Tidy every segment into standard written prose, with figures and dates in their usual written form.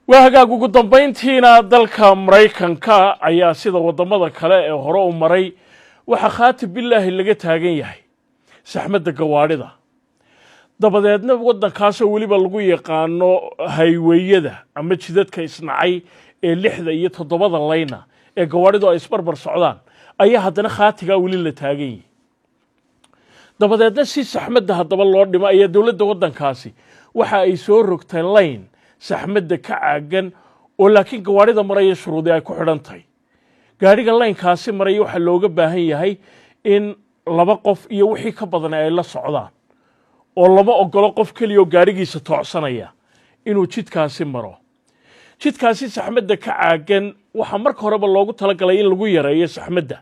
وهاجا ugu dambeyntiina dalka Mareykanka ayaa sida wadamada kale ee hore u maray waxa khaatib billahi laga taagan yahay saxmadda gawaarida dabadeedna wadankaas waliba lagu yaqaano highwayada ama jidadka isnacay ee 6 iyo 7 layna ee gawaaridu ay isbarbar socdaan ayaa haddana khaatiga wali la taagan yahay dabadeedna si saxmadda hadaba loo dhimo ayaa dawladda wadankaasi waxa ay soo rogtay line saxmadda ka caagan oo laakiin gawaarida maraya shuruudi ay ku xidhan tahay gaariga line-kaasi maraya waxa looga baahan yahay in laba qof iyo wixii ka badan ay la socdaan oo lama ogolo qof kaliya oo gaarigiisa toocsanaya inuu jidkaasi maro jidkaasi saxmadda ka caagan waxa marka horeba loogu talagalay in lagu yareeyo saxmadda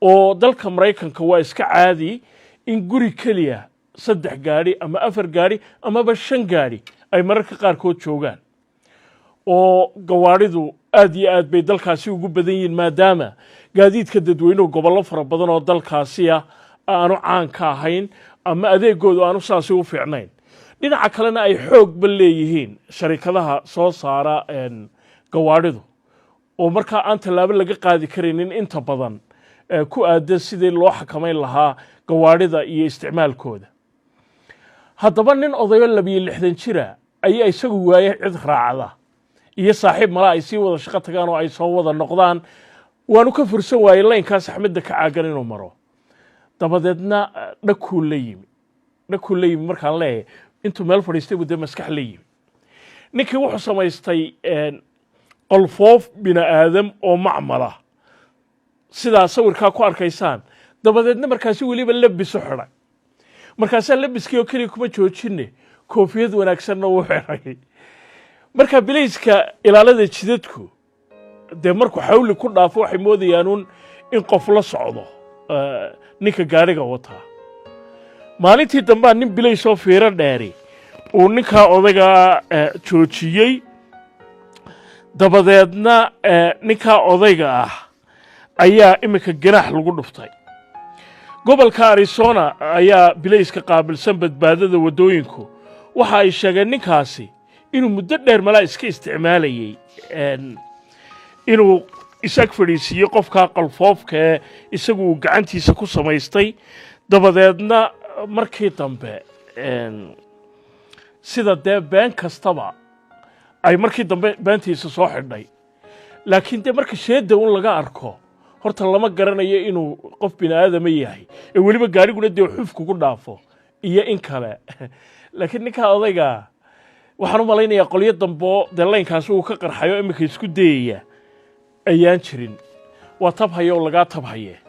oo dalka Mareykanka waa iska caadi in guri kaliya 3 gaari ama 4 gaari ama 5 gaari ay mararka qaarkood joogaan oo gawaaridu aad iyo aad bay dalkaasi ugu badan yihiin maadaama gaadiidka dadweynuhu gobollo fara badan oo dalkaasi aanu caan ka ahayn ama adeegoodu aanu saasi u fiicnayn dhinaca kalena ay xoog bal leeyihiin sharikadaha soo saara gawaaridu oo marka aan talaabo laga qaadi karinin inta badan ku aadan sidii loo xakameyn lahaa gawaarida iyo isticmaalkooda haddaba nin odayo 62 jira ayaa isagu waayay cid raacada iyo saaxiib mala ay sii wada shaqo tagaan oo ay soo wada noqdaan waanu ka fursan waayay line-kaas saxmadda ka caagan inuu maro dabadeedna dhakuu la yimi markaan leeyahay intuu meel fadhiistay buu maskax la yimi ninkii wuxuu samaystay qolfoof bini'aadam oo macmala sidaa sawirkaa ku arkaysaan dabadeedna markaasi weliba labis u xidhay markaasaa labiskii oo keliya kuma joojinne koofiyad wanaagsanna uu xidhay marka bilayska ilaalada jidadku dee markuu xawli ku dhaafo waxay moodayaan in qof la socdo ninka gaariga wataa maalintii dambe nin bilay soo fiiro dheeri uu ninka odaga joojiyay dabadeedna ninka odayga ayaa imika ganaax lagu dhuftay gobolka Arizona ayaa bilayska qaabilsan badbaadada wadooyinku waxa ay sheegeen ninkaasi inuu muddo dheer malaa iska isticmaalayay inuu isag fadhiisiyo qofka qalfoofka isagu gacantiisa ku samaystay dabadeedna markii dambe sida been kastaba ay markii dambe beentiisa soo xidhay laakiin marka sheeda laga arko horta lama garanayo inuu qof bini'aadam yahay ee waliba gaariguna xuf kugu dhaafo iyo in kale laakiin ninka odayga waxaan u malaynayaa qoliyo dambo line-kaas uu ka qarxayo imika isku dayaya ayaan jirin waa tabhayo laga tabhaye